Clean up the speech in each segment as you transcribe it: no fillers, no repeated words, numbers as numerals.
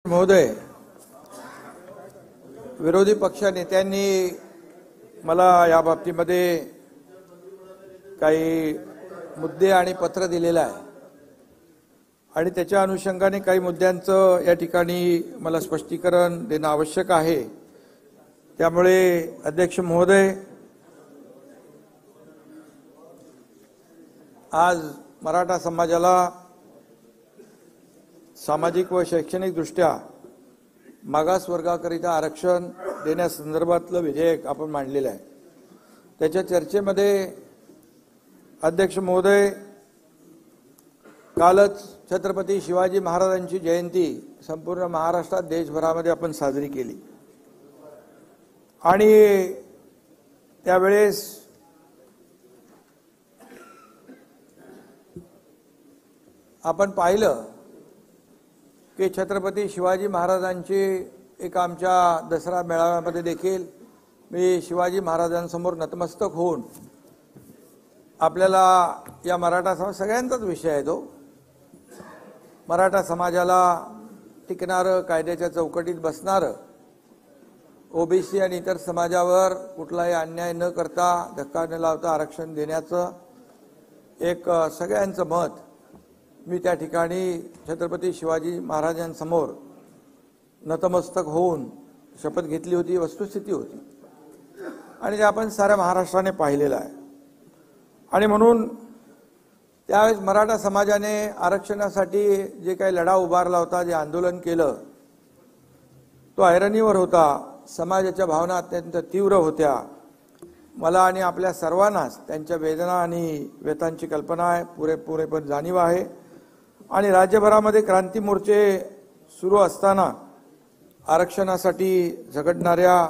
महोदय, विरोधी पक्ष नेत्यांनी मला या बाबतीमध्ये काही मुद्दे आणि पत्र दिलेलं आहे आणि त्याच्या अनुषंगाने काही मुद्द्यांचं या ठिकाणी मला स्पष्टीकरण देणं आवश्यक आहे। त्यामुळे अध्यक्ष महोदय, आज मराठा समाजाला सामाजिक व शैक्षणिक दृष्ट्या मागासवर्गाकरिता आरक्षण देण्यासंदर्भातलं विधेयक आपण मांडलेलं आहे। त्याच्या चर्चेमध्ये अध्यक्ष महोदय, कालच छत्रपती शिवाजी महाराजांची जयंती संपूर्ण महाराष्ट्रात देशभरामध्ये आपण साजरी केली आणि त्यावेळेस आपण पाहिलं की छत्रपती शिवाजी महाराजांची एक आमच्या दसरा मेळाव्यामध्ये देखील मी शिवाजी महाराजांसमोर नतमस्तक होऊन आपल्याला या मराठा समाज सगळ्यांचाच विषय आहे तो मराठा समाजाला टिकणारं, कायद्याच्या चौकटीत बसणारं, ओबीसी आणि इतर समाजावर कुठलाही अन्याय न करता, धक्का न लावता आरक्षण देण्याचं एक सगळ्यांचं मत मी त्या ठिकाणी छत्रपती शिवाजी महाराजांसमोर नतमस्तक होऊन शपथ घेतली होती। वस्तुस्थिती होती आणि ते आपण साऱ्या महाराष्ट्राने पाहिलेलं आहे आणि म्हणून त्यावेळेस मराठा समाजाने आरक्षणासाठी जे काही लढा उभारला होता, जे आंदोलन केलं, तो ऐरणीवर होता। समाजाच्या भावना अत्यंत तीव्र होत्या। मला आणि आपल्या सर्वांनाच त्यांच्या वेदना आणि व्यथांची कल्पना आहे, पुरेपूर जाणीव आहे आणि राज्यभरामध्ये क्रांती मोर्चे सुरू असताना आरक्षणासाठी झगडणाऱ्या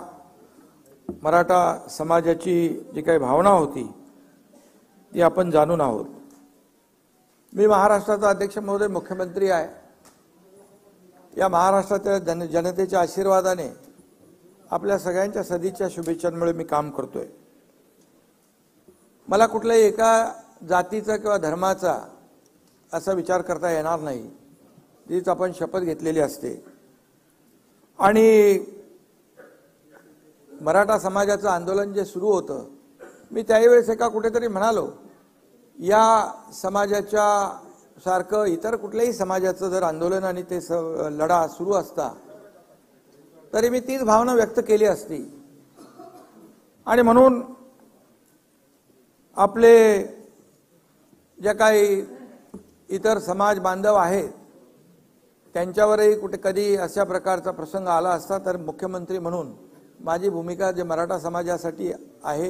मराठा समाजाची जी काही भावना होती ती आपण जाणून आहोत। मी महाराष्ट्राचा अध्यक्ष महोदय, मुख्यमंत्री आहे। या महाराष्ट्राच्या जनतेच्या आशीर्वादाने, आपल्या सगळ्यांच्या सदिच्छा शुभेच्छांमुळे मी काम करतोय। मला कुठल्याही एका जातीचा किंवा धर्माचा असा विचार करता येणार नाही, जीच आपण शपथ घेतलेली असते। आणि मराठा समाजाचं आंदोलन जे सुरू होतं, मी त्यावेळेस एका कुठेतरी म्हणालो, या समाजाच्या सारखं इतर कुठल्याही समाजाचं जर आंदोलन आणि ते लढा सुरू असता तरी मी तीच भावना व्यक्त केली असती। आणि म्हणून आपले जे काही इतर समाज बांधव आहेत त्यांच्यावरही कुठे कधी अशा प्रकारचा प्रसंग आला असता तर मुख्यमंत्री म्हणून माझी भूमिका जे मराठा समाजासाठी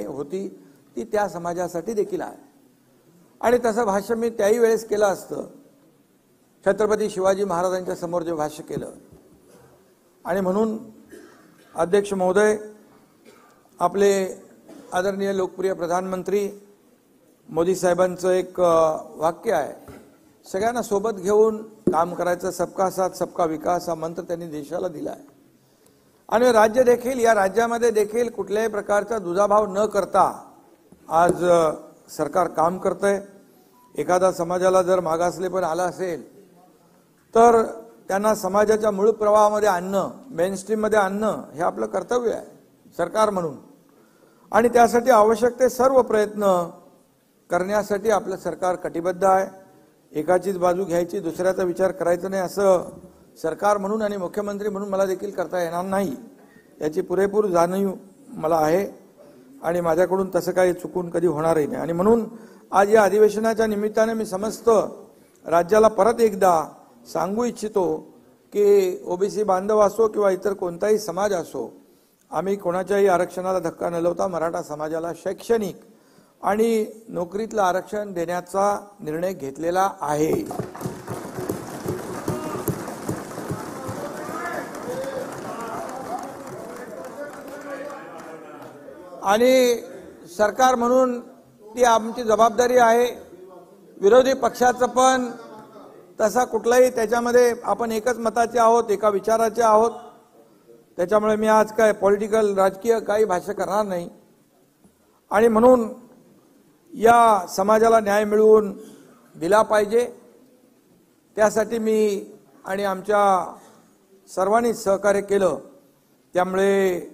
होती ती त्या समाजासाठी देखील आहे आणि तसं भाष्य मी त्याही वेळेस केलं असतं, छत्रपती शिवाजी महाराजांच्या समोर जे भाष्य केलं। आणि म्हणून अध्यक्ष महोदय, आपले आदरणीय लोकप्रिय प्रधानमंत्री मोदी साहेबांचं एक वाक्य आहे, सगळ्यांना सोबत घेऊन काम करायचं, सबका साथ सबका विकास हा मंत्र त्यांनी देशाला दिला आहे आणि राज्य देखील, या राज्यामध्ये देखील कुठल्याही प्रकारचा दुजाभाव न करता आज सरकार काम करतंय। एखादा समाजाला जर मागासलेपण आला असेल तर त्यांना समाजाच्या मूळ प्रवाहामध्ये आणणं, मेनस्ट्रीम मध्ये आणणं हे आपलं कर्तव्य आहे सरकार म्हणून आणि त्यासाठी आवश्यक ते सर्व प्रयत्न करण्यासाठी आपलं सरकार कटिबद्ध आहे। एकाचीच बाजू घ्यायची, दुसऱ्याचा विचार करायचा नाही असं सरकार म्हणून आणि मुख्यमंत्री म्हणून मला देखील करता येणार नाही, याची पुरेपूर जाणीव मला आहे आणि माझ्याकडून तसं काही चुकून कधी होणारही नाही। आणि म्हणून आज या अधिवेशनाच्या निमित्ताने मी समस्त राज्याला परत एकदा सांगू इच्छितो की ओबीसी बांधव असो किंवा इतर कोणताही समाज असो, आम्ही कोणाच्याही आरक्षणाला धक्का न लावता मराठा समाजाला शैक्षणिक आणि नोकरीतलं आरक्षण देण्याचा निर्णय घेतलेला आहे। आणि सरकार म्हणून ती आमची जबाबदारी आहे। विरोधी पक्षाचं पण तसा कुठलाही, त्याच्यामध्ये आपण एकच मताचे आहोत, एका विचाराचे आहोत। त्याच्यामुळे मी आज काय पॉलिटिकल, राजकीय काही भाष्य करणार नाही आणि म्हणून या समाजाला न्याय मिळवून दिला पाहिजे। त्यासाठी मी आणि आमच्या सर्वांनी सहकार्य केलं, त्यामुळे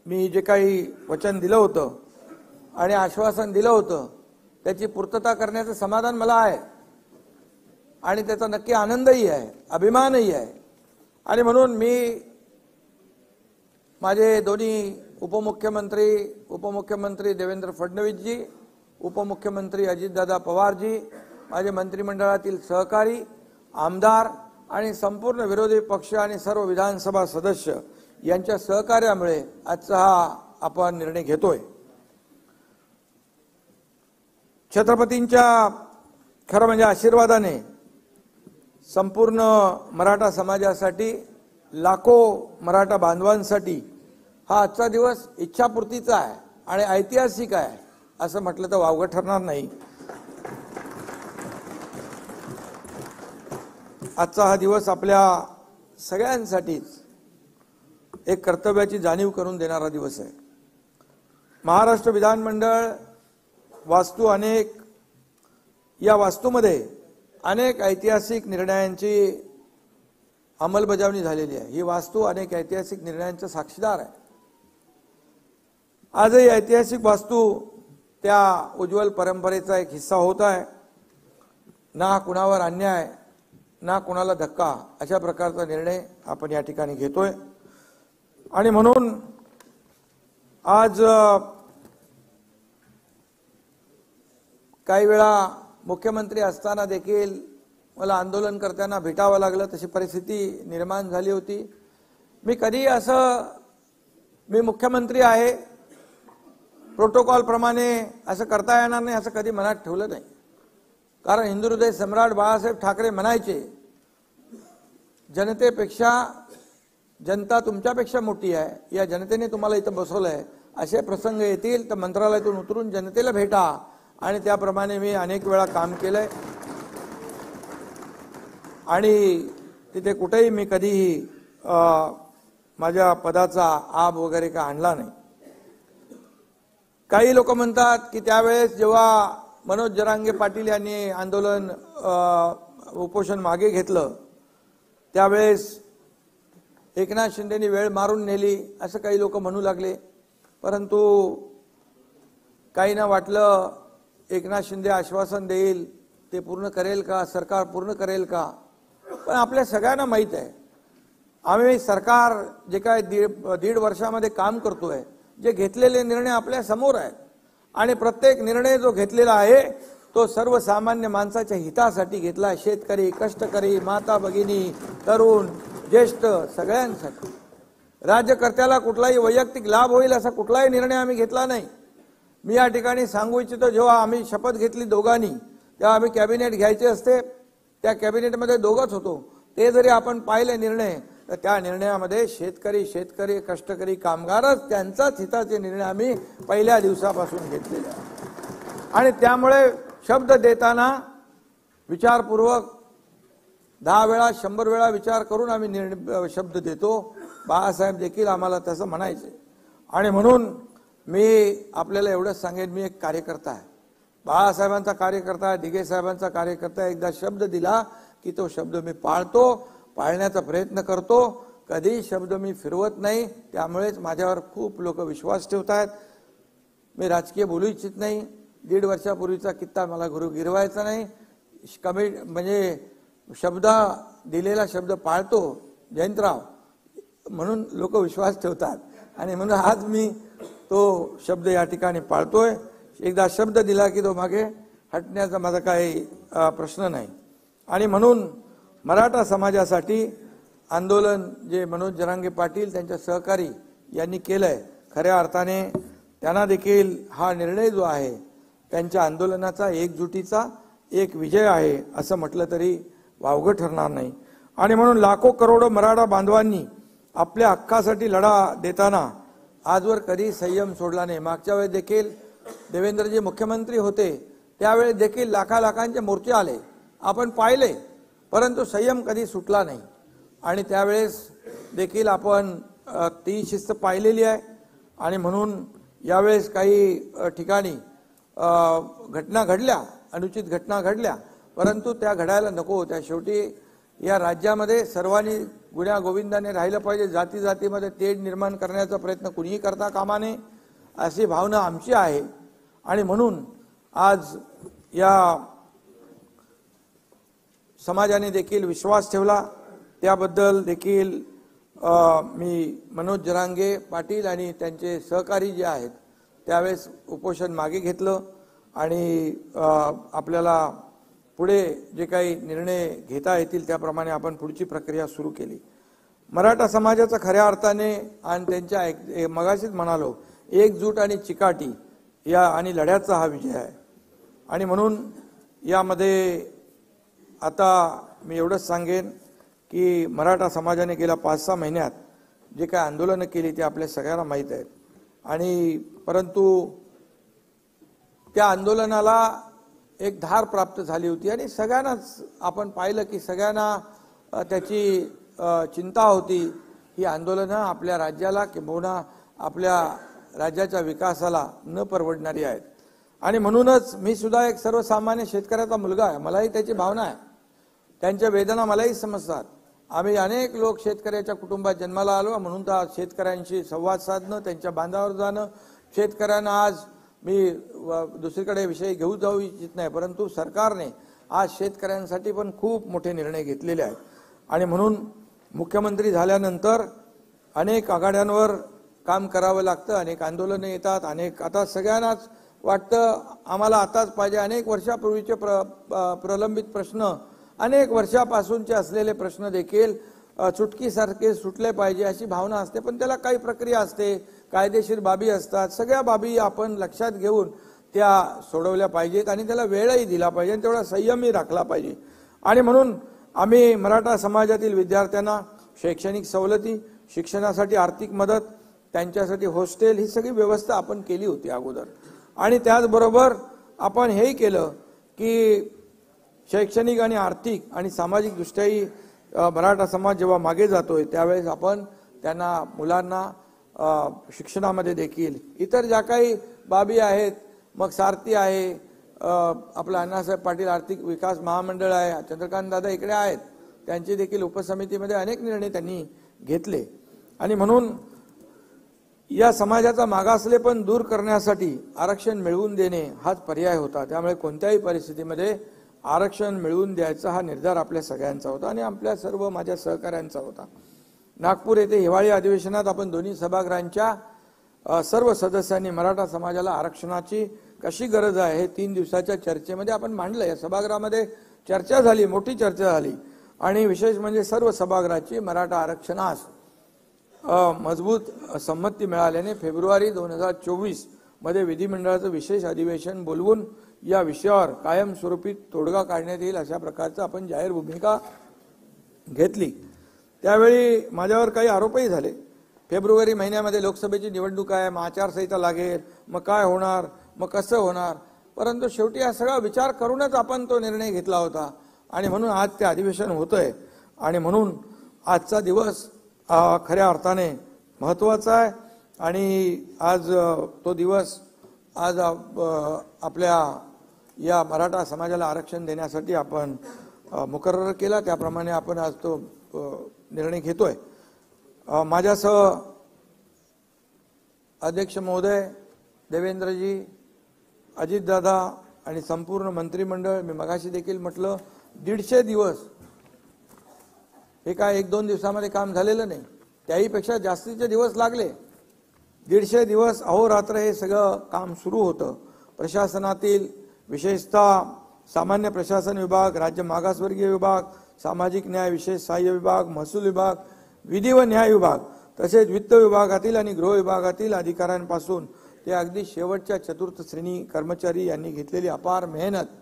मी जे काही वचन दिलं होतं आणि आश्वासन दिलं होतं त्याची पूर्तता करण्याचं समाधान मला आहे आणि त्याचा नक्की आनंदही आहे, अभिमानही आहे। आणि म्हणून मी माझे दोन्ही उपमुख्यमंत्री देवेंद्र फडणवीसजी, उपमुख्यमंत्री अजितदादा पवारजी, माझे मंत्रिमंडळातील सहकारी, आमदार आणि संपूर्ण विरोधी पक्ष आणि सर्व विधानसभा सदस्य यांच्या सहकार्यामुळे आजचा हा आपण निर्णय घेतोय। छत्रपतींच्या खरं म्हणजे आशीर्वादाने संपूर्ण मराठा समाजासाठी, लाखो मराठा बांधवांसाठी हा आजचा दिवस इच्छापूर्तीचा आहे आणि ऐतिहासिक आहे असं म्हटलं तर वावगं ठरणार नाही। आजचा हा दिवस आपल्या सगळ्यांसाठीच एक कर्तव्याची जाणीव करून देणारा दिवस आहे। महाराष्ट्र विधानमंडळ वास्तू या वास्तूमध्ये अनेक ऐतिहासिक निर्णयांची अंमलबजावणी झालेली आहे। ही वास्तू अनेक ऐतिहासिक निर्णयांचा साक्षीदार आहे। आजही ऐतिहासिक वास्तू त्या उज्ज्वल परंपरेचा एक हिस्सा होत आहे। ना कुणावर अन्याय, ना कुणाला धक्का अशा प्रकारचा निर्णय आपण या ठिकाणी घेतोय। आणि म्हणून आज काही वेळा मुख्यमंत्री असताना देखील मला आंदोलनकर्त्यांना भेटावं लागलं, तशी परिस्थिती निर्माण झाली होती। मी कधी मी मुख्यमंत्री आहे, प्रोटोकॉल प्रमाणे असं करता येणार नाही असं कधी मनात ठेवलं नाही। कारण हिंदू हृदय सम्राट बाळासाहेब ठाकरे म्हणायचे, जनतेपेक्षा जनता तुमच्यापेक्षा मोठी आहे, या जनतेने तुम्हाला इथं बसवलंय, असे प्रसंग येतील तर मंत्रालयातून उतरून जनतेला भेटा। आणि त्याप्रमाणे मी अनेक वेळा काम केलंय आणि तिथे कुठेही मी कधीही माझ्या पदाचा आब वगैरे का आणला नाही। काही लोक म्हणतात की त्यावेळेस जेव्हा मनोज जरांगे पाटील यांनी आंदोलन उपोषण मागे घेतलं त्यावेळेस एकनाथ शिंदेनी वेळ मारून नेली असं काही लोक म्हणू लागले। परंतु काहींना वाटलं एकनाथ शिंदे आश्वासन देईल, ते पूर्ण करेल का, सरकार पूर्ण करेल का। पण आपल्या सगळ्यांना माहित आहे आम्ही सरकार जे काय दीड वर्षामध्ये काम करतोय, जे घेतलेले निर्णय आपल्या समोर आहेत आणि प्रत्येक निर्णय जो घेतलेला आहे तो सर्वसामान्य माणसाच्या हितासाठी घेतला। शेतकरी, कष्टकरी, माता भगिनी, तरुण, ज्येष्ठ सगळ्यांसाठी। राज्यकर्त्याला कुठलाही वैयक्तिक लाभ होईल असा कुठलाही निर्णय आम्ही घेतला नाही। मी या ठिकाणी सांगू इच्छितो, जेव्हा आम्ही शपथ घेतली दोघांनी तेव्हा आम्ही कॅबिनेट घ्यायचे असते, त्या कॅबिनेटमध्ये दोघंच होतो। ते जरी आपण पाहिले निर्णय तर त्या निर्णयामध्ये शेतकरी कष्टकरी कामगारच त्यांचाच हिताचे निर्णय आम्ही पहिल्या दिवसापासून घेतलेले आहेत। आणि त्यामुळे शब्द देताना विचारपूर्वक 10 वेळा 100 वेळा विचार करून आम्ही शब्द देतो। बाळासाहेब देखील आम्हाला तसं म्हणायचे। आणि म्हणून मी आपल्याला एवढंच सांगेन, मी एक कार्यकर्ता आहे, बाळासाहेबांचा कार्यकर्ता आहे, दिघे साहेबांचा कार्यकर्ता आहे। एकदा शब्द दिला की तो शब्द मी पाळतो, पाळण्याचा प्रयत्न करतो, कधी शब्द मी फिरवत नाही। त्यामुळेच माझ्यावर खूप लोक विश्वास ठेवतात। मी राजकीय बोलू इच्छित नाही, 1.5 वर्षापूर्वीचा किस्सा मला गिरवायचा नाही। म्हणजे दिलेला शब्द पाळतो जयंतराव, म्हणून लोक विश्वास ठेवतात आणि म्हणून आज मी तो शब्द या ठिकाणी पाळतोय। एकदा शब्द दिला की तो मागे हटण्याचा माझा काही प्रश्न नाही। आणि म्हणून मराठा समाजासाठी आंदोलन जे मनोज जरांगे पाटील त्यांच्या सहकारी यांनी केलंय, खऱ्या अर्थाने त्यांना देखील हा निर्णय जो आहे त्यांच्या आंदोलनाचा एकजुटीचा एक विजय आहे असं म्हटलं तरी वावगं ठरणार नाही। आणि म्हणून लाखो करोडो मराठा बांधवांनी आपल्या हक्कासाठी लढा देताना आजवर कधी संयम सोडला नाही। मागच्या वेळेस देखील देवेंद्रजी मुख्यमंत्री होते त्यावेळेस देखील लाखांचे मोर्चे आले, आपण पाहिले, परंतु संयम कधी सुटला नाही। आणि त्यावेळेस देखील आपण ती शिस्त पाहिलेली आहे। आणि म्हणून यावेळेस काही ठिकाणी घटना घडल्या, अनुचित घटना घडल्या, परंतु त्या घडायला नको होत्या। शेवटी या राज्यामध्ये सर्वांनी गुण्या गोविंदाने राहिलं पाहिजे, जाती जातीमध्ये तेढ निर्माण करण्याचा प्रयत्न कुणीही करता कामा नये अशी भावना आमची आहे। आणि म्हणून आज या समाजाने देखील विश्वास ठेवला, त्याबद्दल देखील मी मनोज जरांगे पाटील आणि त्यांचे सहकारी जे आहेत त्यावेळेस उपोषण मागे घेतलं आणि आपल्याला पुढे जे काही निर्णय घेता येतील त्याप्रमाणे आपण पुढची प्रक्रिया सुरू केली। मराठा समाजाचा खऱ्या अर्थाने आणि त्यांच्या मगाशीच म्हणालो एकजूट आणि चिकाटी या आणि लढ्याचा हा विजय आहे। आणि म्हणून यामध्ये आता मी एवढंच सांगेन की मराठा समाजाने गेल्या 5-6 महिन्यात जे काही आंदोलनं केली ते आपल्या सगळ्यांना माहीत आहेत आणि परंतु त्या आंदोलनाला एक धार प्राप्त झाली होती आणि सगळ्यांनाच आपण पाहिलं की सगळ्यांना त्याची चिंता होती। ही आंदोलनं आपल्या राज्याला किंबहुना आपल्या राज्याच्या विकासाला न परवडणारी आहेत आणि म्हणूनच मी सुद्धा एक सर्वसामान्य शेतकऱ्याचा मुलगा आहे, मलाही त्याची भावना आहे, त्यांच्या वेदना मलाही समजतात। आम्ही अनेक लोक शेतकऱ्याच्या कुटुंबात जन्माला आलो म्हणून तर शेतकऱ्यांशी संवाद साधणं, त्यांच्या बांधावर जाणं, शेतकऱ्यांना आज मी दुसरीकडे विषय घेऊ जाऊ इच्छित नाही, परंतु सरकारने आज शेतकऱ्यांसाठी पण खूप मोठे निर्णय घेतलेले आहेत आणि म्हणून मुख्यमंत्री झाल्यानंतर अनेक आघाड्यांवर काम करावं लागतं, अनेक आंदोलनं येतात, अनेक आता सगळ्यांनाच वाटतं आम्हाला आताच पाहिजे, अनेक वर्षापूर्वीचे प्रलंबित प्रश्न, अनेक वर्षापासूनचे असलेले प्रश्न देखील चुटकीसारखे सुटले पाहिजे अशी भावना असते, पण त्याला काही प्रक्रिया असते, कायदेशीर बाबी असतात, सगळ्या बाबी आपण लक्षात घेऊन त्या सोडवल्या पाहिजेत आणि त्याला वेळही दिला पाहिजे आणि तेवढा संयमही राखला पाहिजे। आणि म्हणून आम्ही मराठा समाजातील विद्यार्थ्यांना शैक्षणिक सवलती, शिक्षणासाठी आर्थिक मदत, त्यांच्यासाठी हॉस्टेल ही सगळी व्यवस्था आपण केली होती अगोदर आणि त्याचबरोबर आपण हेही केलं की शैक्षणिक आणि आर्थिक आणि सामाजिक दृष्ट्याही मराठा समाज जेव्हा मागे जातोय त्यावेळेस आपण त्यांना मुलांना शिक्षणामध्ये देखील इतर ज्या काही बाबी आहेत, मग सारथी आहे, आपला अण्णासाहेब पाटील आर्थिक विकास महामंडळ आहे, चंद्रकांत दादा इकडे आहेत, त्यांची देखील उपसमितीमध्ये अनेक निर्णय त्यांनी घेतले आणि म्हणून या समाजाचा मागासलेपण दूर करण्यासाठी आरक्षण मिळवून देणे हाच पर्याय होता। त्यामुळे कोणत्याही परिस्थितीमध्ये आरक्षण मिळवून द्यायचा हा निर्धार आपल्या सगळ्यांचा होता आणि आपल्या सर्व माझ्या सहकाऱ्यांचा होता। नागपूर येथे हिवाळी अधिवेशनात आपण दोन्ही सभागृहांच्या सर्व सदस्यांनी मराठा समाजाला आरक्षणाची कशी गरज आहे हे 3 दिवसाच्या चर्चेमध्ये आपण मांडलं। या सभागृहामध्ये चर्चा झाली, मोठी चर्चा झाली आणि विशेष म्हणजे सर्व सभागृहाची मराठा आरक्षणास मजबूत संमती मिळाल्याने फेब्रुवारी 2024 मध्ये विधिमंडळाचं विशेष अधिवेशन बोलवून या विषयावर कायमस्वरूपी तोडगा काढण्यात येईल अशा प्रकारचं आपण जाहीर भूमिका घेतली। त्यावेळी माझ्यावर काही आरोपही झाले। फेब्रुवारी महिन्यामध्ये लोकसभेची निवडणूक आहे, मग आचारसंहिता लागेल, मग काय होणार, मग कसं होणार, परंतु शेवटी हा सगळा विचार करूनच आपण तो निर्णय घेतला होता आणि म्हणून आज ते अधिवेशन होतंय आणि म्हणून आजचा दिवस खऱ्या अर्थाने महत्त्वाचा आहे आणि आज तो दिवस आज आपल्या या मराठा समाजाला आरक्षण देण्यासाठी आपण मुकर्रर केला, त्याप्रमाणे आपण आज तो निर्णय घेतोय। माझ्यासह अध्यक्ष महोदय, देवेंद्रजी, अजितदादा आणि संपूर्ण मंत्रिमंडळ, मी मगाशी देखील म्हटलं 150 दिवस हे काय 1-2 दिवसामध्ये काम झालेलं नाही, त्याहीपेक्षा जास्तीचे दिवस लागले। 150 दिवस अहोरात्र हे सगळं काम सुरू होतं। प्रशासनातील विशेषतः सामान्य प्रशासन विभाग, राज्य मागासवर्गीय विभाग, सामाजिक न्याय विशेष सहाय्य विभाग, महसूल विभाग, विधी व न्याय विभाग, तसेच वित्त विभागातील आणि गृह विभागातील अधिकाऱ्यांपासून ते अगदी शेवटच्या चतुर्थ श्रेणी कर्मचारी यांनी घेतलेली अपार मेहनत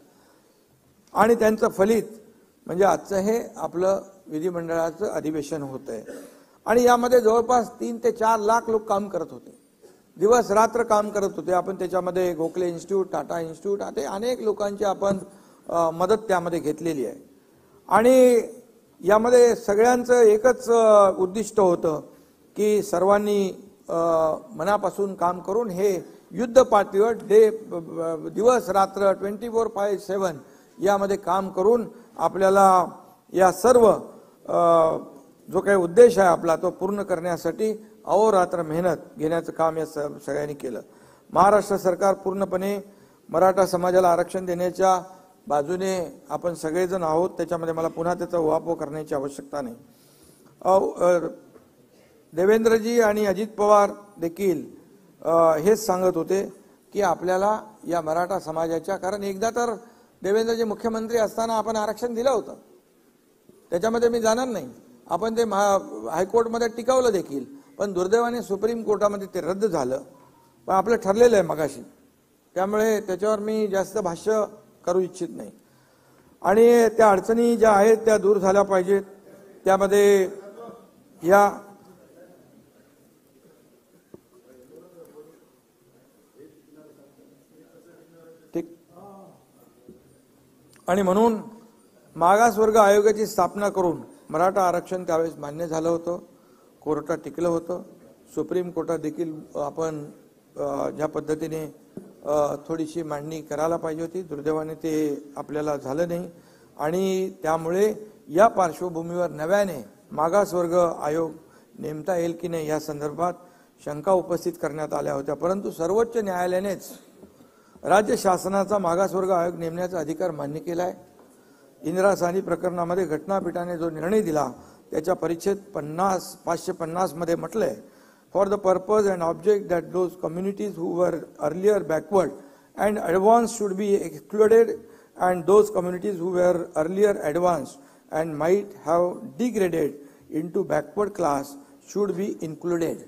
आणि त्यांचं फलित म्हणजे आजचं हे आपलं विधिमंडळाचं अधिवेशन होतंय आणि यामध्ये जवळपास 3 ते 4 लाख लोक काम करत होते, दिवस रात्र काम करत होते। आपण त्याच्यामध्ये गोखले इन्स्टिट्यूट, टाटा इन्स्टिट्यूट, आता अनेक लोकांची आपण मदत त्यामध्ये घेतलेली आहे आणि यामध्ये सगळ्यांचं एकच उद्दिष्ट होतं की सर्वांनी मनापासून काम करून हे युद्ध पातळीवर दिवस रात्र 24/7 यामध्ये काम करून आपल्याला या सर्व जो काही उद्देश आहे आपला तो पूर्ण करण्यासाठी अहोरात्र मेहनत घेण्याचं काम या सगळ्यांनी केलं। महाराष्ट्र सरकार पूर्णपणे मराठा समाजाला आरक्षण देण्याच्या बाजूने आपण सगळेजण आहोत, त्याच्यामध्ये मला पुन्हा त्याचा उहापोह करण्याची आवश्यकता नाही। देवेंद्रजी आणि अजित पवार देखील हेच सांगत होते की आपल्याला या मराठा समाजाच्या, कारण एकदा तर देवेंद्रजी मुख्यमंत्री असताना आपण आरक्षण दिलं होतं, त्याच्यामध्ये मी जाणार नाही, आपण ते हायकोर्टमध्ये टिकवलं देखील, पण दुर्दैवाने सुप्रीम कोर्टामध्ये ते रद्द झालं। पण आपलं ठरलेलं आहे मगाशी, त्यामुळे त्याच्यावर मी जास्त भाष्य करू इच्छित नाही। आणि त्या अडचणी ज्या आहेत त्या दूर झाल्या पाहिजेत। त्यामध्ये या ठीक आणि म्हणून मागासवर्ग आयोगाची स्थापना करून मराठा आरक्षण त्यावेळेस मान्य झालं होतं, कोर्टात टिकलं होतं, सुप्रीम कोर्टात देखील आपण ज्या पद्धतीने थोडीशी मांडणी करायला पाहिजे होती, दुर्दैवाने ते आपल्याला झालं नाही। आणि त्यामुळे या पार्श्वभूमीवर नव्याने मागासवर्ग आयोग नेमता येईल की नाही या संदर्भात शंका उपस्थित करण्यात आल्या होत्या, परंतु सर्वोच्च न्यायालयानेच राज्य शासनाचा मागासवर्ग आयोग नेमण्याचा अधिकार मान्य केला आहे। इंदिरा साहनी प्रकरणामध्ये घटनापीठाने जो निर्णय दिला त्याच्या परिच्छेद 550 मध्ये म्हटलंय, for the purpose and object that those communities who were earlier backward and advanced should be excluded, and those communities who were earlier advanced and might have degraded into backward class should be included.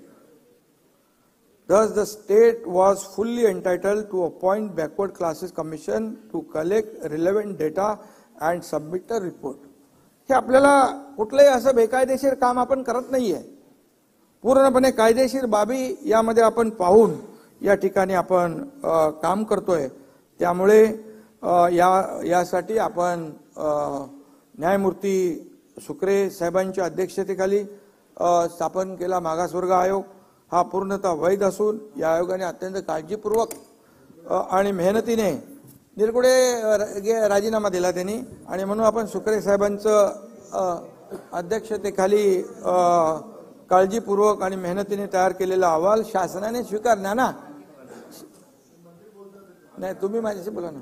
Thus, the state was fully entitled to appoint backward classes commission to collect relevant data and submit a report. हे आपल्याला कुठलंही असं बेकायदेशीर काम आपण करत नाहीये, पूर्णपणे कायदेशीर बाबी यामध्ये आपण पाहून या ठिकाणी आपण काम करतोय। त्यामुळे यासाठी आपण न्यायमूर्ती सुक्रे साहेबांच्या अध्यक्षतेखाली स्थापन केला मागासवर्ग आयोग। हा पूर्णतः वैध असून या आयोगाने अत्यंत काळजीपूर्वक आणि मेहनतीने निरगुडे राजीनामा दिला त्यांनी, आणि म्हणून आपण सुक्रे साहेबांचं अध्यक्षतेखाली काळजीपूर्वक आणि मेहनतीने तयार केलेला अहवाल शासनाने स्वीकारला ना, नाही तुम्ही माझ्याशी बोला ना,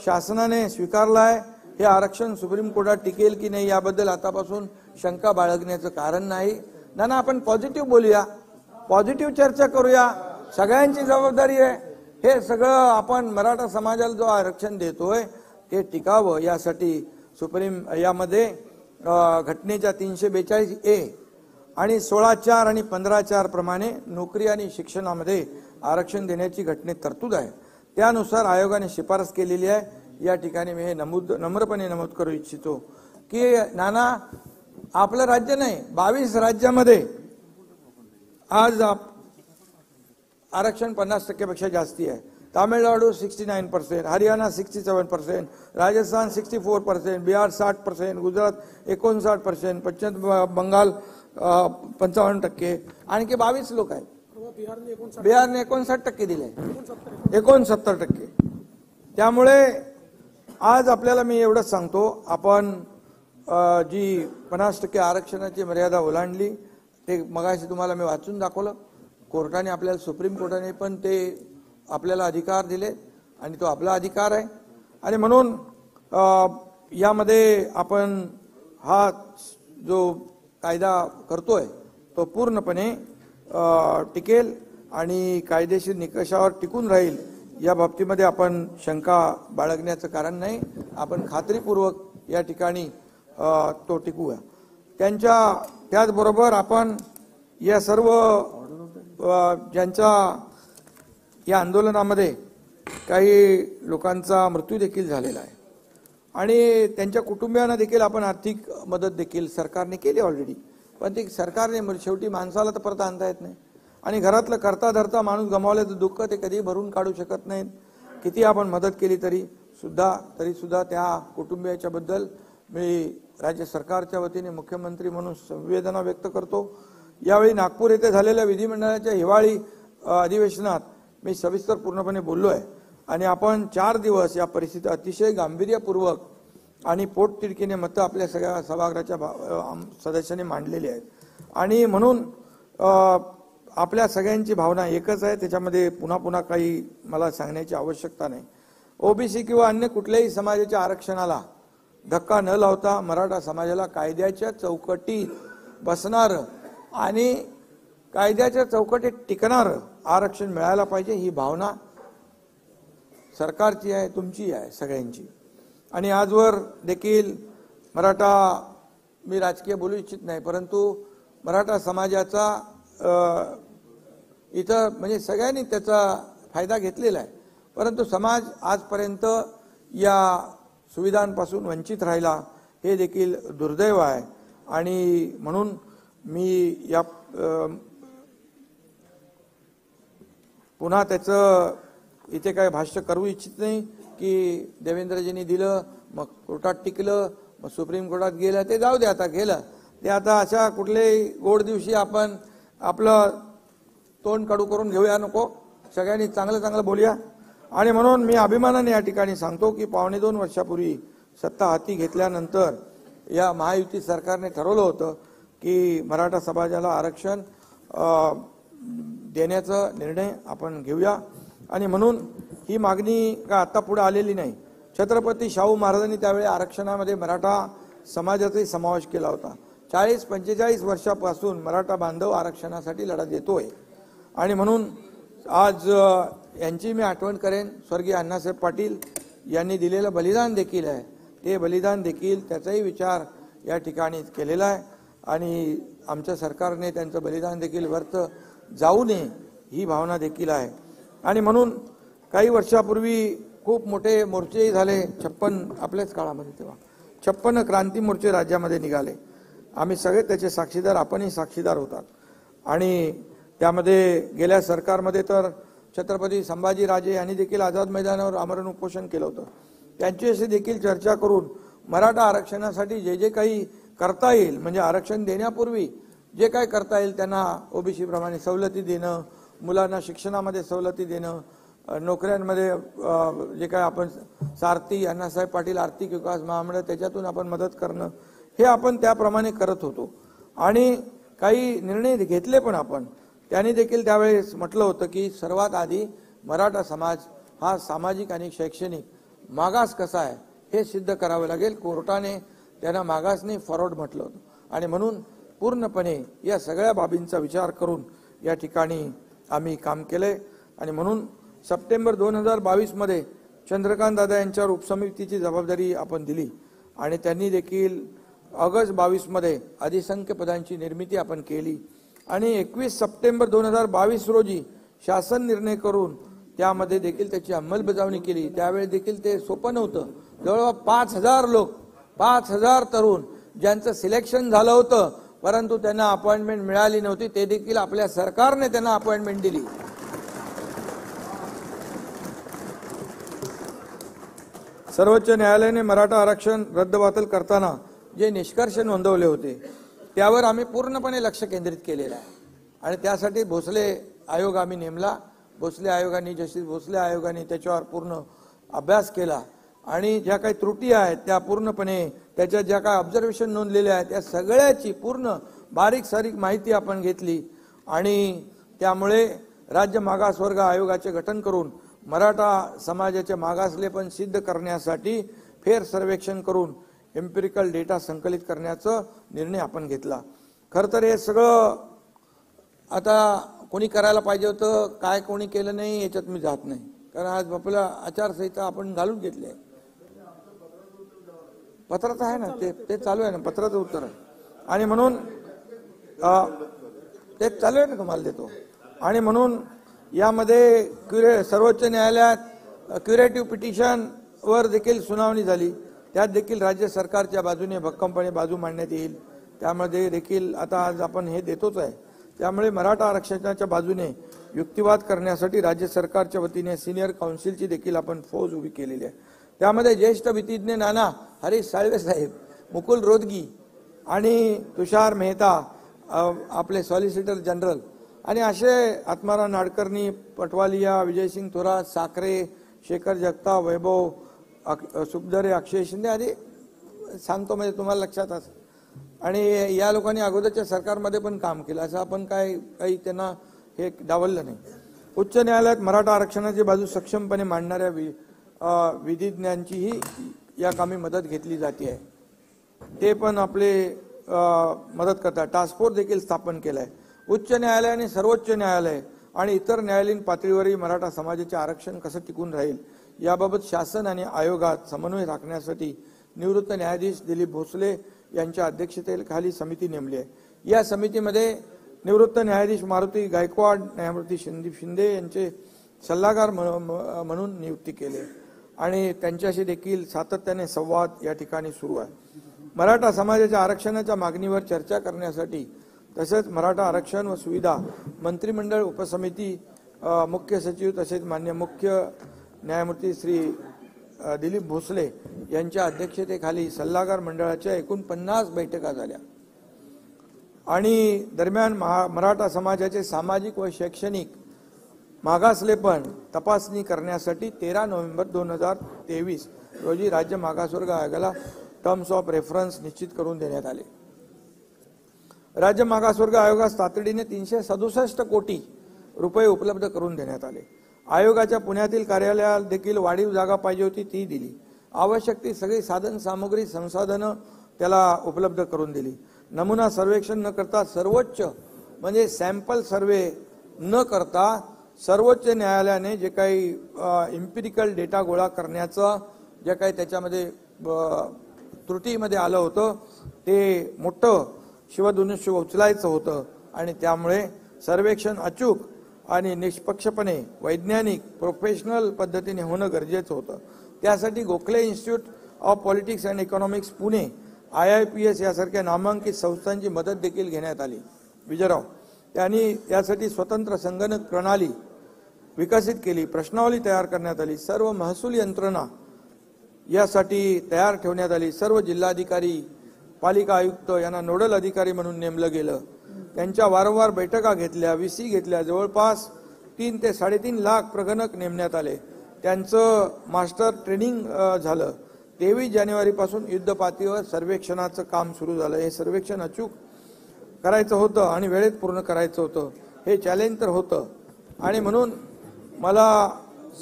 शासनाने स्वीकारलाय। हे आरक्षण सुप्रीम कोर्टात टिकेल की नाही याबद्दल आतापासून शंका बाळगण्याचं कारण नाही ना, आपण पॉझिटिव्ह बोलूया, पॉझिटिव्ह चर्चा करूया, सगळ्यांची जबाबदारी आहे। हे सगळं आपण मराठा समाजाला जो आरक्षण देतोय ते टिकावं यासाठी सुप्रीम यामध्ये घटनेच्या 342A आणि 16(4) आणि 15(4) प्रमाणे नोकरी आणि शिक्षणामध्ये आरक्षण देण्याची घटनेत तरतूद आहे। त्यानुसार आयोगाने शिफारस केलेली आहे। या ठिकाणी मी हे नम्रपणे नमूद करू इच्छितो की नाना आपलं राज्य नाही, 22 राज्यामध्ये आज आरक्षण 50% पेक्षा जास्ती आहे। तामिळनाडू 69%, हरियाणा 67%, राजस्थान 64%, बिहार 60%, गुजरात 59%, पश्चिम बंगाल 55%, आणखी 22 लोक आहेत। बिहारने 59% दिले, 69%। त्यामुळे आज आपल्याला मी एवढंच सांगतो, आपण जी 50% आरक्षणाची मर्यादा ओलांडली ते मगाशी तुम्हाला मी वाचून दाखवलं। कोर्टाने आपल्याला, सुप्रीम कोर्टाने पण ते आपल्याला अधिकार दिले आणि तो आपला अधिकार आहे, आणि म्हणून यामध्ये आपण हा जो कायदा करतोय तो पूर्णपणे टिकेल आणि कायदेशीर निकषावर टिकून राहील या बाबतीमध्ये आपण शंका बाळगण्याचं कारण नाही। आपण खात्रीपूर्वक या ठिकाणी तो टिकूया। त्याचबरोबर आपण या सर्व ज्यांच्या या आंदोलनामध्ये काही लोकांचा मृत्यू देखील झालेला आहे आणि त्यांच्या कुटुंबियांना देखील आपण आर्थिक मदत देखील सरकारने केली ऑलरेडी, पण ती सरकारने शेवटी माणसाला तर परत आणता येत नाही, आणि घरातलं करता धरता माणूस गमावल्याचं दुःख ते कधी भरून काढू शकत नाहीत। किती आपण मदत केली तरी सुद्धा त्या कुटुंबियाच्या बद्दल मी राज्य सरकारच्या वतीने मुख्यमंत्री म्हणून संवेदना व्यक्त करतो। यावेळी नागपूर येथे झालेल्या विधिमंडळाच्या हिवाळी अधिवेशनात मी सविस्तर पूर्णपणे बोललो आहे, आणि आपण 4 दिवस या परिस्थिती अतिशय गांभीर्यपूर्वक आणि पोटतिडकीने मतं आपल्या सगळ्या सभागृहाच्या सदस्यांनी मांडलेली आहेत. आणि म्हणून आपल्या सगळ्यांची भावना एकच आहे, त्याच्यामध्ये पुन्हा पुन्हा काही मला सांगण्याची आवश्यकता नाही. ओबीसी किंवा अन्य कुठल्याही समाजाच्या आरक्षणाला धक्का न लावता मराठा समाजाला कायद्याच्या चौकटीत बसणारं आणि कायद्याच्या चौकटीत टिकणारं आरक्षण मिळायला पाहिजे, ही भावना सरकारची आहे, तुमची आहे, सगळ्यांची. आणि आजवर देखील मराठा, मी राजकीय बोलू इच्छित नाही, परंतु मराठा समाजाचा इथं म्हणजे सगळ्यांनी त्याचा फायदा घेतलेला आहे, परंतु समाज आजपर्यंत या सुविधांपासून वंचित राहिला, हे देखील दुर्दैव आहे. आणि म्हणून मी या पुन्हा त्याचं इथे काय भाष्य करू इच्छित नाही की देवेंद्रजींनी दिलं मग कोर्टात टिकलं मग सुप्रीम कोर्टात गेलं, ते जाऊ दे, आता गेलं ते. आता अशा कुठल्याही गोड दिवशी आपण आपलं तोंड कडू करून घेऊया नको, सगळ्यांनी चांगलं चांगलं बोलूया. आणि म्हणून मी अभिमानाने या ठिकाणी सांगतो की 2.25 वर्षापूर्वी सत्ता हाती घेतल्यानंतर या महायुती सरकारने ठरवलं होतं की मराठा समाजाला आरक्षण देण्याचा निर्णय आपण घेऊया. आणि म्हणून ही मागणी का आता पुढे आलेली नाही. छत्रपती शाहू महाराजांनी त्यावेळी आरक्षणामध्ये मराठा समाजाचाही समावेश केला होता. 40-45 वर्षापासून मराठा बांधव आरक्षणासाठी लढा देतोय. आणि म्हणून आज यांची मी आठवण करेन, स्वर्गीय अण्णासाहेब पाटील यांनी दिलेलं बलिदान देखील आहे, ते बलिदान देखील त्याचाही विचार या ठिकाणी केलेला आहे. आणि आमच्या सरकारने त्यांचं बलिदान देखील व्यर्थ जाऊ नये ही भावना देखील आहे. आणि म्हणून काही वर्षापूर्वी खूप मोठे मोर्चेही झाले, 56 आपल्याच काळामध्ये, तेव्हा 56 क्रांती मोर्चे राज्यामध्ये निघाले. आम्ही सगळे त्याचे साक्षीदार, आपणही साक्षीदार होतात. आणि त्यामध्ये गेल्या सरकारमध्ये तर छत्रपती संभाजीराजे यांनी देखील आझाद मैदानावर आमरण उपोषण केलं होतं. त्यांच्याशी देखील चर्चा करून मराठा आरक्षणासाठी जे जे काही करता येईल, म्हणजे आरक्षण देण्यापूर्वी जे काही करता येईल त्यांना ओबीसी प्रमाणे सवलती देणं, मुलांना शिक्षणामध्ये सवलती देणं, नोकऱ्यांमध्ये जे काय आपण सारथी, अण्णासाहेब पाटील आर्थिक विकास महामंडळ त्याच्यातून आपण मदत करणं, हे आपण त्याप्रमाणे करत होतो. आणि काही निर्णय घेतले पण आपण. त्यांनी देखील त्यावेळेस म्हटलं होतं की सर्वात आधी मराठा समाज हा सामाजिक आणि शैक्षणिक मागास कसा आहे हे सिद्ध करावं लागेल. कोर्टाने त्यांना मागास नाही फॉरवर्ड म्हटलं होतं. आणि म्हणून पूर्णपणे या सगळ्या बाबींचा विचार करून या ठिकाणी आम्ही काम केलंय. आणि म्हणून सप्टेंबर 2022 मध्ये चंद्रकांत दादा यांच्यावर उपसमितीची जबाबदारी आपण दिली आणि त्यांनी देखील ऑगस्ट 22 मध्ये अधिसंख्य पदांची निर्मिती आपण केली. आणि 21 सप्टेंबर 2022 रोजी शासन निर्णय करून त्यामध्ये देखील त्याची अंमलबजावणी केली. त्यावेळी देखील ते सोपं नव्हतं. जवळपास 5,000 लोक, 5,000 तरुण ज्यांचं सिलेक्शन झालं होतं, परंतु त्यांना अपॉइंटमेंट मिळाली नव्हती, ते देखील आपल्या सरकारने त्यांना अपॉइंटमेंट दिली. सर्वोच्च न्यायालयाने मराठा आरक्षण रद्दबातल करताना जे निष्कर्ष नोंदवले होते त्यावर आम्ही पूर्णपणे लक्ष केंद्रित केलेलं आहे. आणि त्यासाठी भोसले आयोग आम्ही नेमला. भोसले आयोगाने, जस्टिस भोसले आयोगाने त्याच्यावर पूर्ण अभ्यास केला आणि ज्या काही त्रुटी आहेत त्या पूर्णपणे, त्याच्या ज्या काही ऑब्झर्वेशन नोंदलेल्या आहेत त्या सगळ्याची पूर्ण बारीक सारीक माहिती आपण घेतली. आणि त्यामुळे राज्य मागासवर्ग आयोगाचे गठन करून मराठा समाजाचे मागासलेपण सिद्ध करण्यासाठी फेर सर्वेक्षण करून एम्पिरिकल डेटा संकलित करण्याचा निर्णय आपण घेतला. खरं तर हे सगळं आता कोणी करायला पाहिजे होतं, काय कोणी केलं नाही याच्यात मी जात नाही, कारण आज आपला आचारसंहिता आपण घालून घेतली आहे. पत्राचं आहे ना, ते चालू आहे ना, पत्राचं उत्तर आहे. आणि म्हणून ते चालू आहे ना, तुम्हाला देतो. आणि म्हणून यामध्ये सर्वोच्च न्यायालयात क्युरेटिव्ह पिटिशन वर देखील सुनावणी झाली. त्यात देखील राज्य सरकारच्या बाजूने भक्कमपणे बाजू मांडण्यात येईल. त्यामध्ये देखील आता आज आपण हे देतोच आहे. त्यामुळे मराठा आरक्षणाच्या बाजूने युक्तिवाद करण्यासाठी राज्य सरकारच्या वतीने सिनियर काउन्सिलची देखील आपण फौज उभी केलेली आहे. त्यामध्ये ज्येष्ठ विधिज्ञ नाना हरीश साळवे साहेब, मुकुल रोदगी आणि तुषार मेहता आपले सॉलिसिटर जनरल, आणि असे आत्माराम नाडकर्णी, पटवालिया, विजयसिंग थोरात, साखरे, शेखर जगताप, वैभव सुखदरे, अक्षय शिंदे आदी सांगतो म्हणजे तुम्हाला लक्षात असेल. आणि या लोकांनी अगोदरच्या सरकारमध्ये पण काम केलं, असं आपण काही त्यांना हे डावललं नाही. उच्च न्यायालयात मराठा आरक्षणाची बाजू सक्षमपणे मांडणाऱ्या विधिज्ञांचीही या कामी मदत घेतली जाते आहे. ते पण आपले मदत करतात. टास्क फोर्स देखील स्थापन केलाय. उच्च न्यायालय आणि सर्वोच्च न्यायालय आणि इतर न्यायालयीन पातळीवरही मराठा समाजाचे आरक्षण कसं टिकून राहील याबाबत शासन आणि आयोगात समन्वय राखण्यासाठी निवृत्त न्यायाधीश दिलीप भोसले यांच्या अध्यक्षतेखाली समिती नेमली आहे. या समितीमध्ये निवृत्त न्यायाधीश मारुती गायकवाड, न्यायमूर्ती संदीप शिंदे यांचे सल्लागार म्हणून नियुक्ती केली आणि त्यांच्याशी देखील सातत्याने संवाद या ठिकाणी सुरू आहे. मराठा समाजाच्या आरक्षणाच्या मागणीवर चर्चा करण्यासाठी तसेच मराठा आरक्षण व सुविधा मंत्रिमंडळ उपसमिती, मुख्य सचिव तसेच मान्य मुख्य न्यायमूर्ती श्री दिलीप भोसले यांच्या अध्यक्षतेखाली सल्लागार मंडळाच्या एकूण 50 बैठका झाल्या आणि दरम्यान मराठा समाजाचे सामाजिक व शैक्षणिक मागासलेपण तपासणी करण्यासाठी 13 नोव्हेंबर 2023 रोजी राज्य मागासवर्ग आयोगाला टर्म्स ऑफ रेफरन्स निश्चित करून देण्यात आले. राज्य मागासवर्ग आयोगास तातडीने 367 कोटी रुपये उपलब्ध करून देण्यात आले. आयोगाच्या पुण्यातील कार्यालयात देखील वाढीव जागा पाहिजे होती, ती दिली. आवश्यक ती सगळी साधन सामुग्री संसाधनं त्याला उपलब्ध करून दिली. नमुना सर्वेक्षण न करता सर्वोच्च म्हणजे सॅम्पल सर्वे न करता सर्वोच्च न्यायालयाने जे काही इम्पिरिकल डेटा गोळा करण्याचं जे काही त्याच्यामध्ये त्रुटीमध्ये आलं होतं ते मोठं शिवधनुष्य उचलायचं होतं आणि त्यामुळे सर्वेक्षण अचूक आणि निष्पक्षपणे वैज्ञानिक प्रोफेशनल पद्धतीने होणं गरजेचं होतं. त्यासाठी Gokhale institute of politics and economics Pune, IIPS यासारख्या नामांकित संस्थांची मदत देखील घेण्यात आली. विजयराव त्यांनी यासाठी स्वतंत्र संगणक प्रणाली विकसित केली, प्रश्नावली तयार करण्यात आली, सर्व महसूल यंत्रणा यासाठी तयार ठेवण्यात आली. सर्व जिल्हाधिकारी, पालिका आयुक्त यांना नोडल अधिकारी म्हणून नेमलं गेलं. त्यांच्या वारंवार बैठका घेतल्या, VC घेतल्या. जवळपास 3 ते 3.5 लाख प्रगणक नेमण्यात आले. त्यांचं मास्टर ट्रेनिंग झालं. 23 जानेवारीपासून युद्धपातळीवर सर्वेक्षणाचं काम सुरू झालं. हे सर्वेक्षण अचूक करायचं होतं आणि वेळेत पूर्ण करायचं होतं. हे चॅलेंज तर होतं आणि म्हणून मला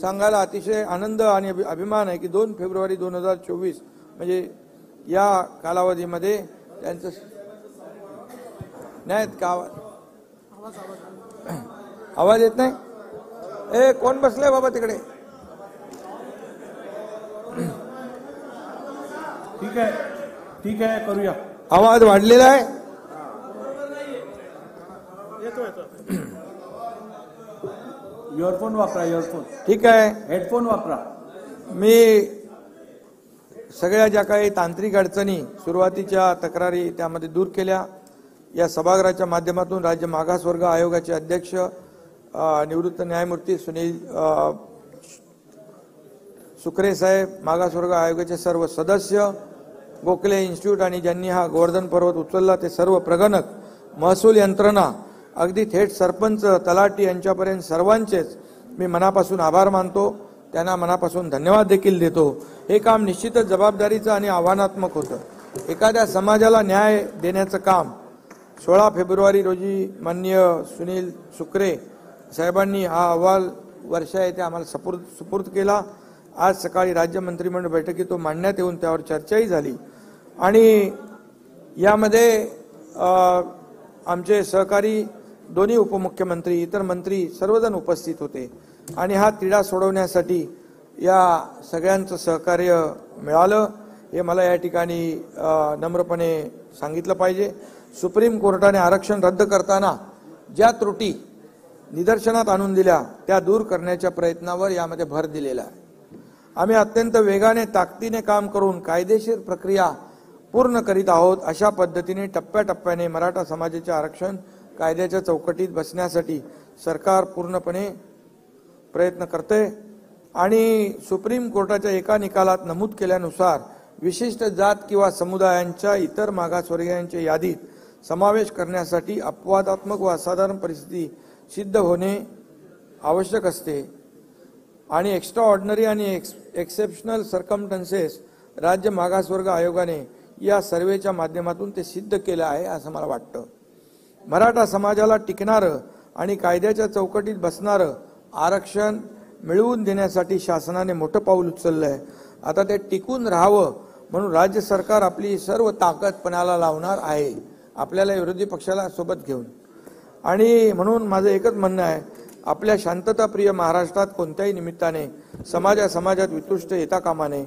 सांगायला अतिशय आनंद आणि अभिमान आहे की 2 फेब्रुवारी 2024 म्हणजे या कालावधीमध्ये त्यांचं नाही का आवाज येत नाही. ए कोण बसले बाबा तिकडे. ठीक आहे करूया. आवाज वाढलेला आहे. इयरफोन वापरा. इयरफोन ठीक आहे. हेडफोन वापरा. मी सगळ्या ज्या काही तांत्रिक अडचणी सुरुवातीच्या तक्रारी त्यामध्ये दूर केल्या. या सभागृहाच्या माध्यमातून राज्य मागासवर्ग आयोगाचे अध्यक्ष निवृत्त न्यायमूर्ती सुनील सुकरे साहेब, मागासवर्ग आयोगाचे सर्व सदस्य, गोखले इन्स्टिट्यूट आणि ज्यांनी हा गोवर्धन पर्वत उचलला ते सर्व प्रगणक, महसूल यंत्रणा, अगदी थेट सरपंच, तलाठी यांच्यापर्यंत सर्वांचेच मी मनापासून आभार मानतो. त्यांना मनापासून धन्यवाद देखील देतो. हे काम निश्चितच जबाबदारीचं आणि आव्हानात्मक होतं. एखाद्या समाजाला न्याय देण्याचं काम 16 फेब्रुवारी रोजी माननीय सुनील सुकरे साहेबांनी हा अहवाल वर्षा येथे आम्हाला सुपूर्द केला. आज सकाळी राज्य मंत्रिमंडळ बैठकीत तो मांडण्यात येऊन त्यावर चर्चाही झाली आणि यामध्ये आमचे सहकारी दोन्ही उपमुख्यमंत्री, इतर मंत्री सर्वजण उपस्थित होते आणि हा तिढा सोडवण्यासाठी या सगळ्यांचं सहकार्य मिळालं हे मला या ठिकाणी नम्रपणे सांगितलं पाहिजे. सुप्रीम कोर्टाने आरक्षण रद्द करताना ज्या त्रुटी निदर्शनात आणून दिल्या त्या दूर करण्याच्या प्रयत्नावर यामध्ये भर दिलेला आहे. आम्ही अत्यंत वेगाने ताकदीने काम करून कायदेशीर प्रक्रिया पूर्ण करीत आहोत. अशा पद्धतीने टप्प्याटप्प्याने मराठा समाजाचे आरक्षण कायद्याच्या चौकटीत बसण्यासाठी सरकार पूर्णपणे प्रयत्न करते आणि सुप्रीम कोर्टाच्या एका निकालात नमूद केल्यानुसार विशिष्ट जात किंवा समुदायांच्या इतर मागासवर्गीयांच्या यादीत समावेश करण्यासाठी अपवादात्मक व असाधारण परिस्थिती सिद्ध होणे आवश्यक असते आणि एक्स्ट्रा ऑर्डिनरी आणि एक्सेप्शनल सर्कमस्टन्सेस राज्य मागासवर्ग आयोगाने या सर्वेच्या माध्यमातून ते सिद्ध केलं आहे असं मला वाटतं. मराठा समाजाला टिकणारं आणि कायद्याच्या चौकटीत बसणारं आरक्षण मिळवून देण्यासाठी शासनाने मोठं पाऊल उचललं आहे. आता ते टिकून राहावं म्हणून राज्य सरकार आपली सर्व ताकद पणाला लावणार आहे, आपल्याला विरोधी पक्षाला सोबत घेऊन. आणि म्हणून माझं एकच म्हणणं आहे, आपल्या शांतताप्रिय महाराष्ट्रात कोणत्याही निमित्ताने समाजात वितुष्ट येता कामा नये.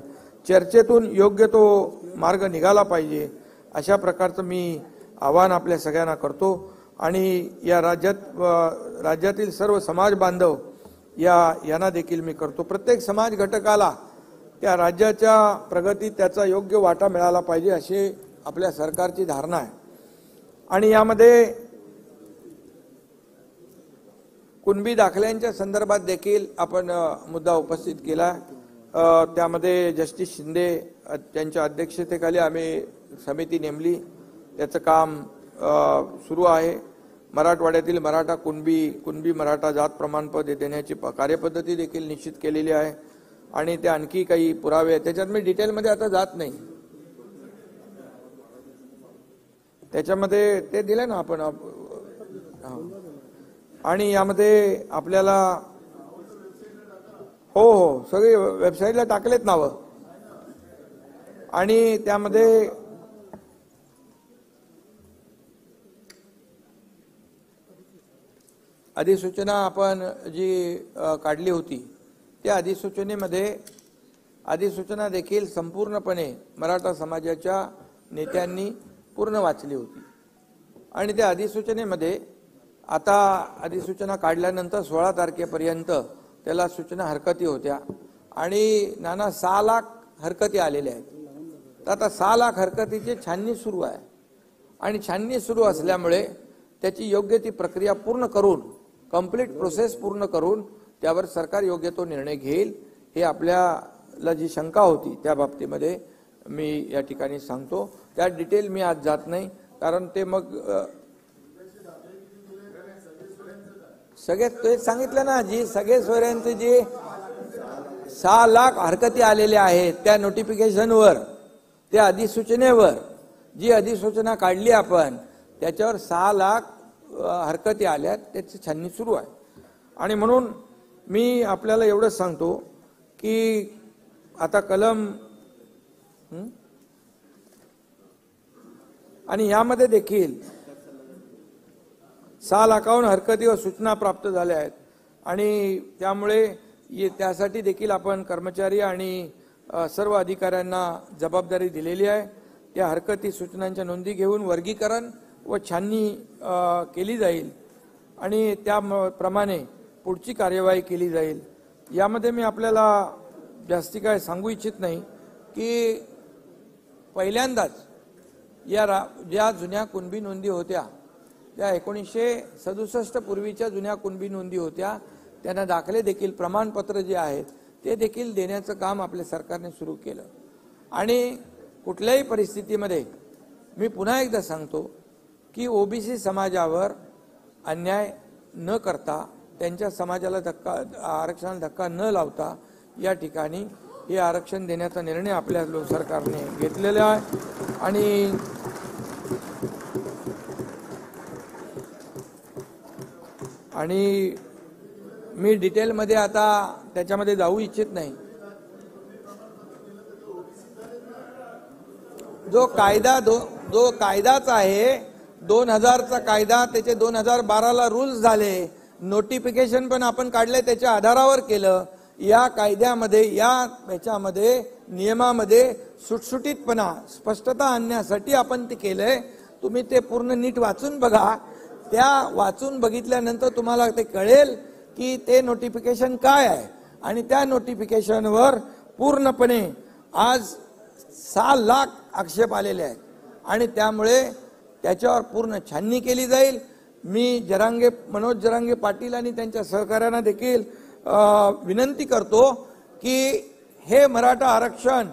चर्चेतून योग्य तो मार्ग निघाला पाहिजे अशा प्रकारचं मी आवाहन आपल्या सगळ्यांना करतो. आणि या राज्यातील सर्व समाज बांधव यांना देखील मी करतो. प्रत्येक समाज घटकाला त्या राज्याच्या प्रगतीत त्याचा योग्य वाटा मिळाला पाहिजे अशी आपल्या सरकारची धारणा आहे. आणि यामध्ये कुणबी दाखल्यांच्या संदर्भात देखील आपण मुद्दा उपस्थित केला. त्यामध्ये जस्टिस शिंदे त्यांच्या अध्यक्षतेखाली आम्ही समिती नेमली, त्याचं काम सुरू आहे. मराठवाड्यातील मराठा कुणबी मराठा जात प्रमाणपत्र देण्याची कार्यपद्धती देखील निश्चित केलेली आहे. आणि ते आणखी काही पुरावे आहेत, त्याच्यात मी डिटेलमध्ये आता जात नाही. त्याच्यामध्ये ते दिले ना आपण. आणि यामध्ये आपल्याला हो सगळे वेबसाईटला टाकलेत नावं. आणि त्यामध्ये अधिसूचना आपण जी काढली होती त्या अधिसूचना देखील संपूर्णपणे मराठा समाजाच्या नेत्यांनी पूर्ण वाचली होती. आणि त्या अधिसूचनेमध्ये आता अधिसूचना काढल्यानंतर 16 तारखेपर्यंत त्याला सूचना हरकती होत्या आणि नाना 6 लाख हरकती आलेल्या आहेत. तर आता 6 लाख हरकतीची छाननी सुरू आहे. आणि छाननी सुरू असल्यामुळे त्याची योग्य ती प्रक्रिया पूर्ण करून, कंप्लीट प्रोसेस पूर्ण करून त्यावर सरकार योग्य तो निर्णय घेईल. हे आपल्याला जी शंका होती त्या बाबतीमध्ये मी या ठिकाणी सांगतो. त्या डिटेल मी आज जात नाही, कारण ते मग सगळे तेच सांगितलं ना, जी सगळे सोयऱ्यांचे जे 6 लाख हरकती आलेल्या आहेत त्या नोटिफिकेशनवर, त्या अधिसूचनेवर, जी अधिसूचना काढली आपण त्याच्यावर 6 लाख हरकती आल्यात, त्याची छाननी सुरू आहे. आणि म्हणून मी आपल्याला एवढंच सांगतो की आता कलम आणि यामध्ये देखील 6 लाखाहून हरकती व सूचना प्राप्त झाल्या आहेत. आणि त्यामुळे त्यासाठी देखील आपण कर्मचारी आणि सर्व अधिकाऱ्यांना जबाबदारी दिलेली आहे. त्या हरकती सूचनांच्या नोंदी घेऊन वर्गीकरण व छाननी केली जाईल आणि त्याप्रमाणे पुढची कार्यवाही केली जाईल. यामध्ये मी आपल्याला जास्ती काय सांगू इच्छित नाही की पहिल्यांदाच ज्या जुन्या कुणबी नोंदी होत्या त्या 1967 पूर्वीच्या जुन्या कुणबी नोंदी होत्या, त्यांना दाखले देखील, प्रमाणपत्र जे आहेत ते देखील देण्याचं काम आपल्या सरकारने सुरू केलं. आणि कुठल्याही परिस्थितीमध्ये मी पुन्हा एकदा सांगतो की ओबीसी समाजावर अन्याय न करता, त्यांच्या समाजाला आरक्षणाला धक्का न लावता या ठिकाणी हे आरक्षण देण्याचा निर्णय आपल्या सरकारने घेतलेला आहे. आणि मी डिटेलमध्ये आता त्याच्यामध्ये जाऊ इच्छित नाही. जो कायदाच आहे 2000चा कायदा, त्याचे 2012ला रूल्स झाले, नोटिफिकेशन पण आपण काढले, त्याच्या आधारावर केलं. या कायद्यामध्ये, याच्यामध्ये नियमामध्ये सुटसुटीतपणा, स्पष्टता आणण्यासाठी आपण ते केलंय. तुम्ही ते पूर्ण नीट वाचून बघा. त्या वाचून बघितल्यानंतर तुम्हाला ते कळेल की ते नोटिफिकेशन काय आहे. आणि त्या नोटिफिकेशनवर पूर्णपणे आज 6 लाख आक्षेप आलेले आहेत आणि त्यामुळे त्याच्यावर पूर्ण छाननी केली जाईल. मी मनोज जरांगे पाटील आणि त्यांच्या सहकार्यांना देखील विनंती करतो की हे मराठा आरक्षण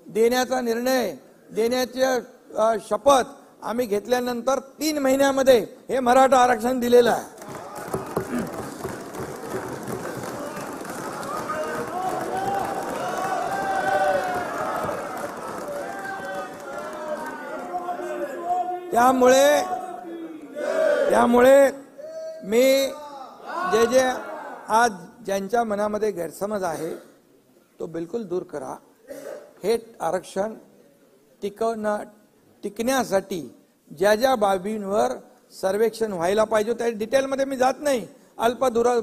देण्याचा निर्णय, देण्याची शपथ आम्ही घेतल्यानंतर 3 महिन्यामध्ये हे मराठा आरक्षण दिलेलं आहे. त्यामुळे मी जे आज ज्यांच्या मनामध्ये गैरसमज आहे तो बिलकुल दूर करा. हे आरक्षण टिकण्यासाठी ज्या बाबींवर सर्वेक्षण व्हायला पाहिजे त्या डिटेलमध्ये मी जात नाही.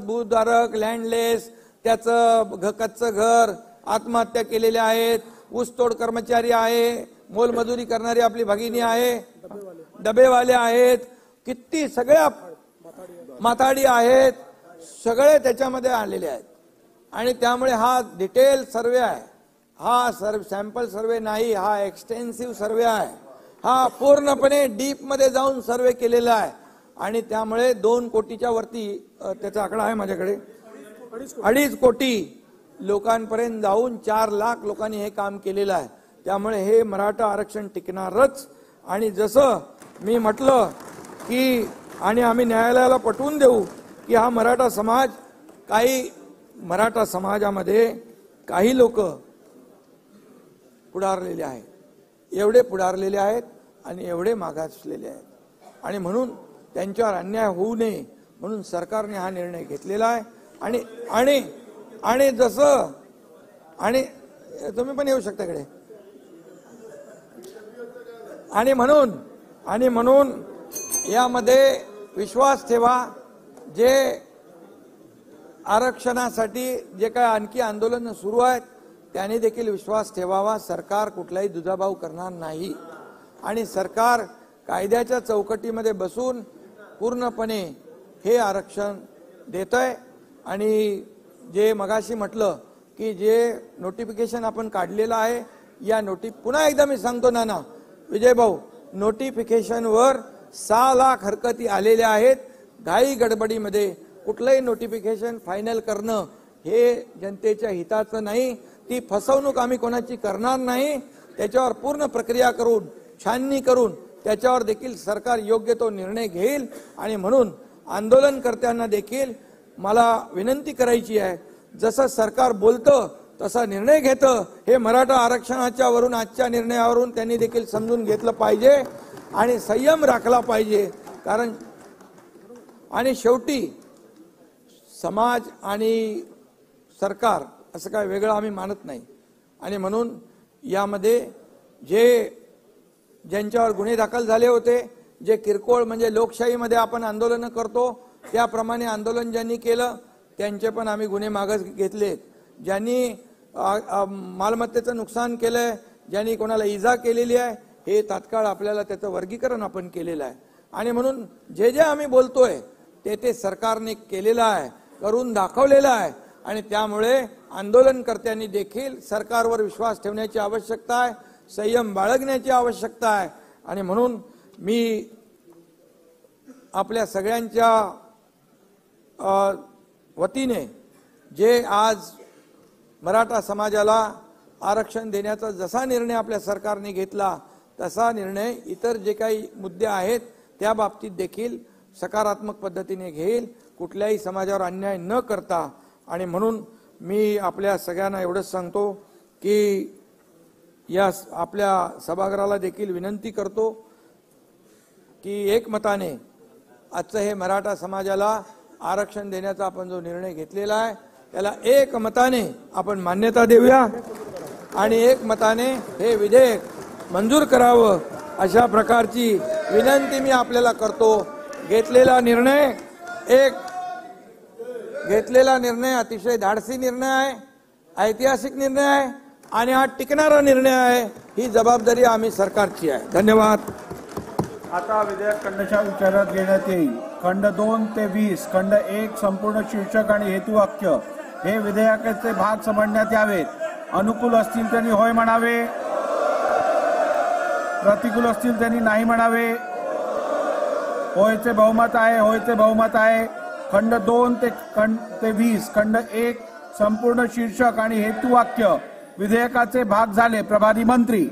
भूधारक, लँडलेस, त्याचं कच्चं घर, आत्महत्या केलेले आहेत, ऊसतोड कर्मचारी आहे, मोलमजुरी करणारी आपली भगिनी आहे, डबेवाले आहेत, किती सगळ्या माथाडी आहेत, सगळे त्याच्यामध्ये आलेले आहेत. आणि त्यामुळे हा डिटेल सर्वे आहे. हा सॅम्पल सर्वे नाही, हा एक्सटेन्सिव्ह सर्वे आहे. हा पूर्णपणे डीप मध्ये जाऊन सर्वे केलेला आहे. आणि त्यामुळे 2 कोटीच्या वरती त्याचा आकडा आहे माझ्याकडे, 2.5 कोटी लोकांपर्यंत जाऊन 4 लाख लोकांनी हे काम केलेलं आहे. त्यामुळे हे मराठा आरक्षण टिकणारच. आणि जसं मी म्हटलं की आणि आम्ही न्यायालयाला पटवून देऊ की हा मराठा समाजामध्ये काही लोक पुढारलेले आहेत, एवढे पुढारलेले आहेत आणि एवढे मागासलेले आहेत. आणि म्हणून त्यांच्यावर अन्याय होऊ नये म्हणून सरकारने हा निर्णय घेतलेला आहे. आणि जसं आणि तुम्ही पण येऊ शकता इकडे. आणि म्हणून यामध्ये विश्वास ठेवा. जे आरक्षणासाठी जे काय आणखी आंदोलन सुरू आहेत त्याने देखील विश्वास ठेवावा. सरकार कुठलाही दुजाभाव करणार नाही आणि सरकार कायद्याच्या चौकटीमध्ये बसून पूर्णपणे हे आरक्षण देतंय. आणि जे मगाशी म्हटलं की जे नोटिफिकेशन आपण काढलेलं आहे, या पुन्हा एकदा मी सांगतो नाना विजय भाऊ, नोटिफिकेशनवर 6 लाख हरकती आलेल्या आहेत. घाई गडबडीमध्ये कुठलंही नोटिफिकेशन फायनल करणं हे जनतेच्या हिताचं नाही. ती फसवणूक आम्ही कोणाची करणार नाही. त्याच्यावर पूर्ण प्रक्रिया करून, छाननी करून त्याच्यावर देखील सरकार योग्य तो निर्णय घेईल. आणि म्हणून आंदोलनकर्त्यांना देखील मला विनंती करायची आहे, जसं सरकार बोलतं तसा निर्णय घेतं हे मराठा आरक्षणाच्या वरून आजच्या निर्णयावरून त्यांनी देखील समजून घेतलं पाहिजे आणि संयम राखला पाहिजे. कारण आणि शेवटी समाज आणि सरकार असं काय वेगळं आम्ही मानत नाही. आणि म्हणून यामध्ये ज्यांच्यावर गुन्हे दाखल झाले होते, जे किरकोळ म्हणजे लोकशाहीमध्ये आपण आंदोलन करतो त्याप्रमाणे आंदोलन ज्यांनी केलं त्यांचे पण आम्ही गुन्हे मागे घेतलेत. ज्यांनी मालमत्तेचं नुकसान केलंय, ज्यांनी कोणाला इजा केलेली आहे, हे तात्काळ आपल्याला त्याचं वर्गीकरण आपण केलेलं आहे. आणि म्हणून जे आम्ही बोलतोय ते सरकारने केलेलं आहे, करून दाखवलेलं आहे. आणि त्यामुळे आंदोलनकर्त्यांनी देखील सरकारवर विश्वास ठेवण्याची आवश्यकता आहे, संयम बाळगण्याची आवश्यकता आहे. आणि म्हणून मी आपल्या सगळ्यांच्या वतीने जे आज मराठा समाजाला आरक्षण देण्याचा जसा निर्णय आपल्या सरकारने घेतला तसा निर्णय इतर जे काही मुद्दे आहेत त्या बाबतीत देखील सकारात्मक पद्धतीने घेईल, कुठल्याही समाजावर अन्याय न करता. आणि म्हणून मी आपल्या सगळ्यांना एवढंच सांगतो की या आपल्या सभागृहाला देखील विनंती करतो की एकमताने आजचं हे मराठा समाजाला आरक्षण देण्याचा आपण जो निर्णय घेतलेला आहे त्याला एकमताने आपण मान्यता देऊया आणि एकमताने हे विधेयक मंजूर करावं अशा प्रकारची विनंती मी आपल्याला करतो. घेतलेला निर्णय अतिशय धाडसी निर्णय आहे, ऐतिहासिक निर्णय आहे आणि हा टिकणारा निर्णय आहे. ही जबाबदारी आम्ही सरकारची आहे. धन्यवाद. आता विधेयक खंडशः विचारात घेण्यात येईल. खंड 2 ते 20, खंड 1 संपूर्ण शीर्षक आणि हेतुवाक्य हे विधेयकाचे भाग समजण्यात यावेत. अनुकूल असतील त्यांनी होय म्हणावे, प्रतिकूल असतील त्यांनी नाही म्हणावे. होयचे बहुमत आहे, होयचे बहुमत आहे. खंड 2 ते 20, खंड 1 संपूर्ण शीर्षक आणि हेतुवाक्य विधेयकाचे भाग झाले. प्रभारी मंत्री.